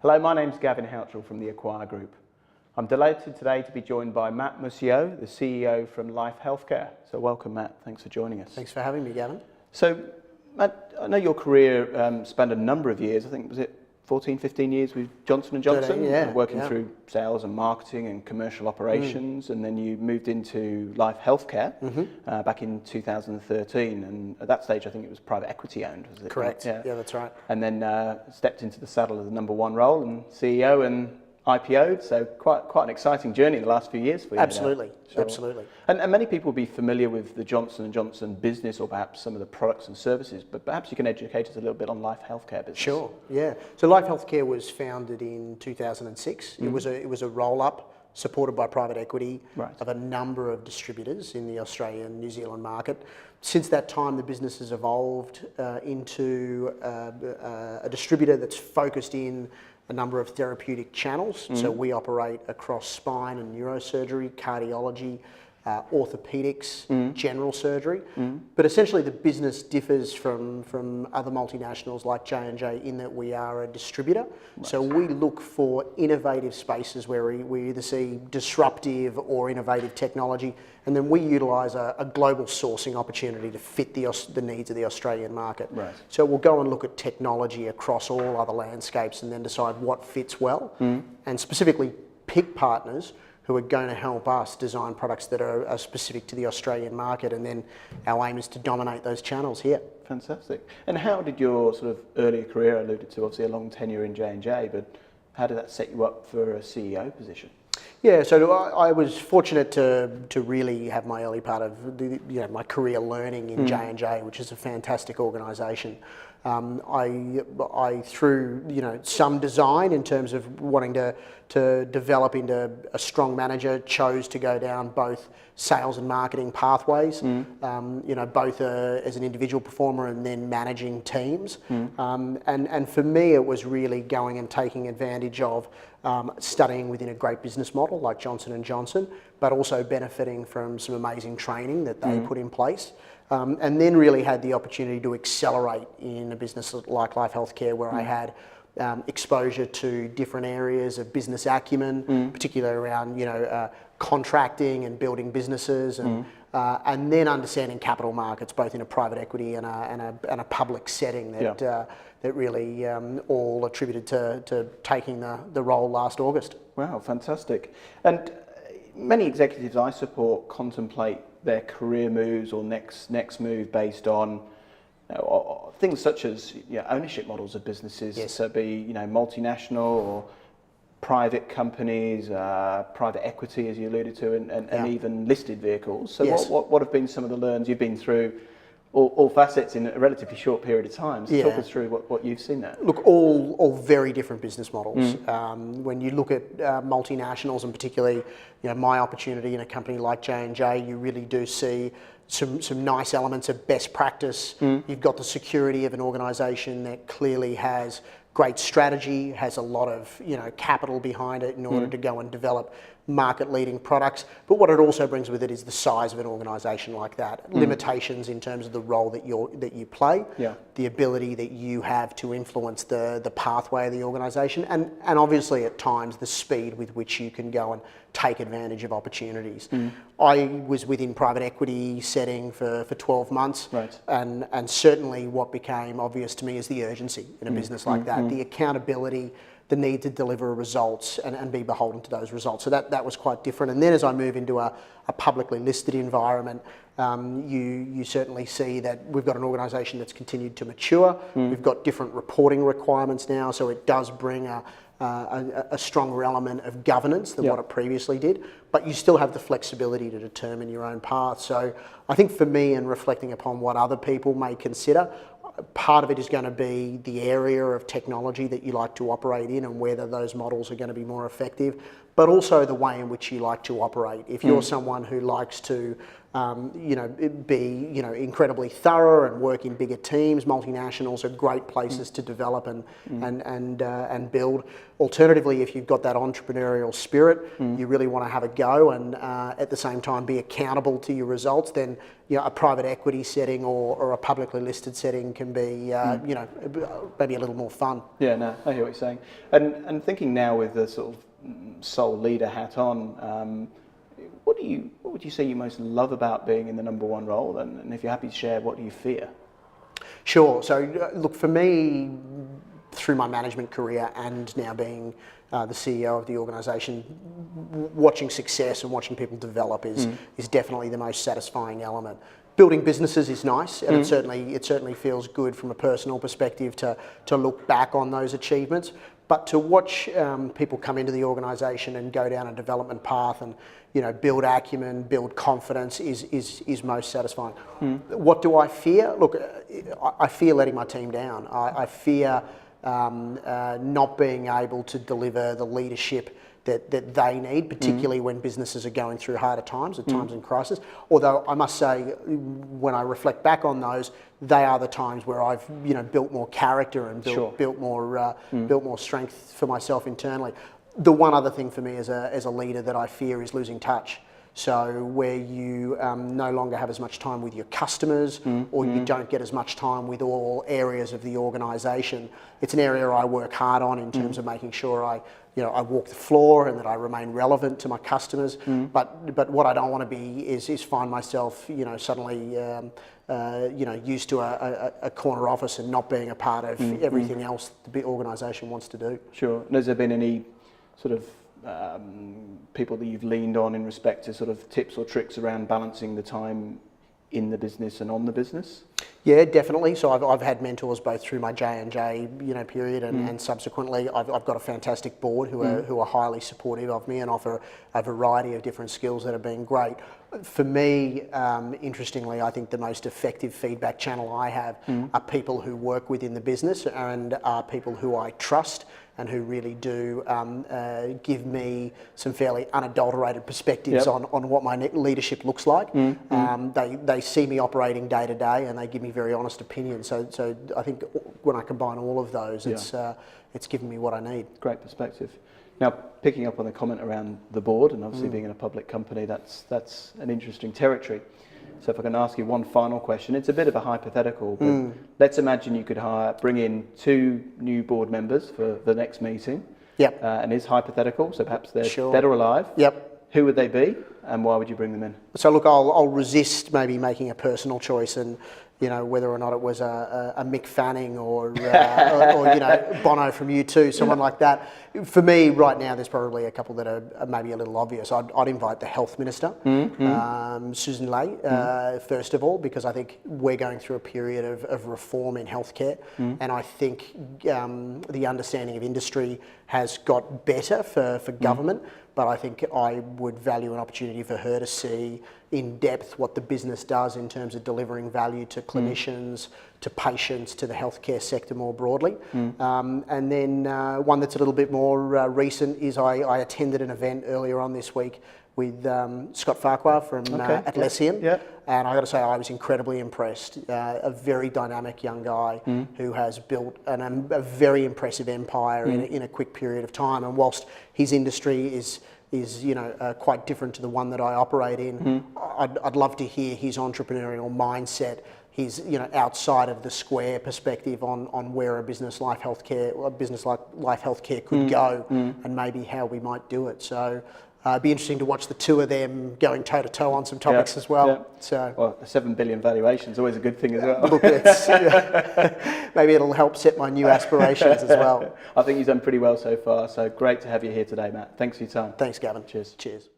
Hello, my name's Gavin Houchell from the Acquire Group. I'm delighted today to be joined by Matt Muscio, the CEO from LifeHealthcare. So welcome, Matt. Thanks for joining us. Thanks for having me, Gavin. So, Matt, I know your career spanned a number of years. I think, was it 14, 15 years with Johnson Johnson? 13, working through sales and marketing and commercial operations. And then you moved into LifeHealthcare back in 2013. And at that stage, I think it was private equity owned, was it? Correct. Yeah, that's right. And then stepped into the saddle of the number one role and CEO and IPO'd, so quite an exciting journey in the last few years for you. Absolutely, absolutely. And many people will be familiar with the Johnson & Johnson business or perhaps some of the products and services, but perhaps you can educate us a little bit on LifeHealthcare business. Sure, yeah. So LifeHealthcare was founded in 2006. It was a roll-up supported by private equity of a number of distributors in the Australian and New Zealand market. Since that time, the business has evolved into a distributor that's focused in a number of therapeutic channels. So we operate across spine and neurosurgery, cardiology, orthopedics, general surgery. But essentially the business differs from other multinationals like J&J in that we are a distributor. So we look for innovative spaces where we either see disruptive or innovative technology, and then we utilise a global sourcing opportunity to fit the needs of the Australian market. So we'll go and look at technology across all other landscapes and then decide what fits well, and specifically pick partners who are going to help us design products that are specific to the Australian market, and then our aim is to dominate those channels here. Fantastic. And how did your sort of earlier career, alluded to obviously a long tenure in J&J, but how did that set you up for a CEO position? Yeah, so I was fortunate to really have my early part of my career learning in J&J, which is a fantastic organisation. I through some design in terms of wanting to develop into a strong manager, chose to go down both sales and marketing pathways, both as an individual performer and then managing teams. And for me, it was really going and taking advantage of studying within a great business model like Johnson & Johnson, but also benefiting from some amazing training that they put in place. And then really had the opportunity to accelerate in a business like LifeHealthcare, where I had exposure to different areas of business acumen, particularly around contracting and building businesses, and then understanding capital markets, both in a private equity and a public setting that really all attributed to taking the role last August. Wow, fantastic. And many executives I support contemplate their career moves or next move based on things such as ownership models of businesses, so be multinational or private companies, private equity, as you alluded to, and even listed vehicles. So what have been some of the learns you've been through? All facets in a relatively short period of time. So talk us through what you've seen there. Look, all very different business models. When you look at multinationals, and particularly my opportunity in a company like J&J, you really do see some nice elements of best practice. You've got the security of an organisation that clearly has great strategy, has a lot of capital behind it in order to go and develop market-leading products. But what it also brings with it is the size of an organisation like that. Limitations in terms of the role that you play, the ability that you have to influence the pathway of the organisation, and obviously at times the speed with which you can go and take advantage of opportunities. I was within private equity setting for 12 months, and certainly what became obvious to me is the urgency in a business like that, the accountability, the need to deliver results and be beholden to those results. So that was quite different. And then as I move into a publicly listed environment, you certainly see that we've got an organisation that's continued to mature. We've got different reporting requirements now, so it does bring a stronger element of governance than what it previously did, but you still have the flexibility to determine your own path. So I think for me, and reflecting upon what other people may consider, part of it is going to be the area of technology that you like to operate in and whether those models are going to be more effective, but also the way in which you like to operate. If you're someone who likes to be incredibly thorough and work in bigger teams. Multinationals are great places to develop and build. Alternatively, if you've got that entrepreneurial spirit, you really want to have a go and at the same time be accountable to your results, then a private equity setting or a publicly listed setting can be maybe a little more fun. Yeah, no, I hear what you're saying. And thinking now with the sort of sole leader hat on, what would you say you most love about being in the number one role? And if you're happy to share, what do you fear? Sure. So look, for me, through my management career and now being the CEO of the organisation, watching success and watching people develop is definitely the most satisfying element. Building businesses is nice, and it certainly feels good from a personal perspective to look back on those achievements. But to watch people come into the organisation and go down a development path and build acumen, build confidence is most satisfying. What do I fear? Look, I fear letting my team down. I fear not being able to deliver the leadership that they need, particularly when businesses are going through harder times, at times in crisis. Although I must say, when I reflect back on those, they are the times where I've built more character and built more strength for myself internally. The one other thing for me as a leader that I fear is losing touch. So where you no longer have as much time with your customers, or you don't get as much time with all areas of the organisation. It's an area I work hard on in terms of making sure I walk the floor and that I remain relevant to my customers. But what I don't want to be is find myself suddenly used to a corner office and not being a part of everything else the organisation wants to do. Sure. And has there been any sort of people that you've leaned on in respect to sort of tips or tricks around balancing the time in the business and on the business? Yeah, definitely. So I've had mentors both through my J&J period and subsequently. I've got a fantastic board who are highly supportive of me and offer a variety of different skills that have been great. For me, interestingly, I think the most effective feedback channel I have are people who work within the business and are people who I trust and who really do give me some fairly unadulterated perspectives on what my leadership looks like. They see me operating day to day and they give me very honest opinions. So I think when I combine all of those, it's given me what I need. Great perspective. Now, picking up on the comment around the board and obviously being in a public company, that's an interesting territory. So if I can ask you one final question, it's a bit of a hypothetical, but let's imagine you could bring in 2 new board members for the next meeting. Yep. And it's hypothetical, so perhaps they're dead or alive. Yep. Who would they be and why would you bring them in? So look, I'll resist maybe making a personal choice and whether or not it was a Mick Fanning or Bono from U2, someone like that. For me, right now, there's probably a couple that are maybe a little obvious. I'd invite the Health Minister, Susan Ley, first of all, because I think we're going through a period of reform in healthcare, and I think the understanding of industry has got better for government, but I think I would value an opportunity for her to see in depth what the business does in terms of delivering value to clinicians, to patients, to the healthcare sector more broadly. And then one that's a little bit more recent is I attended an event earlier on this week with Scott Farquhar from Atlassian. And I got to say, I was incredibly impressed. A very dynamic young guy who has built a very impressive empire in a quick period of time. And whilst his industry is quite different to the one that I operate in, I'd love to hear his entrepreneurial mindset, his outside of the square perspective on where a business like LifeHealthcare could go and maybe how we might do it. So it'd be interesting to watch the 2 of them going toe to toe on some topics as well. So, a 7 billion valuation is always a good thing as well. Look, maybe it'll help set my new aspirations as well. I think you've done pretty well so far. So great to have you here today, Matt. Thanks for your time. Thanks, Gavin. Cheers. Cheers.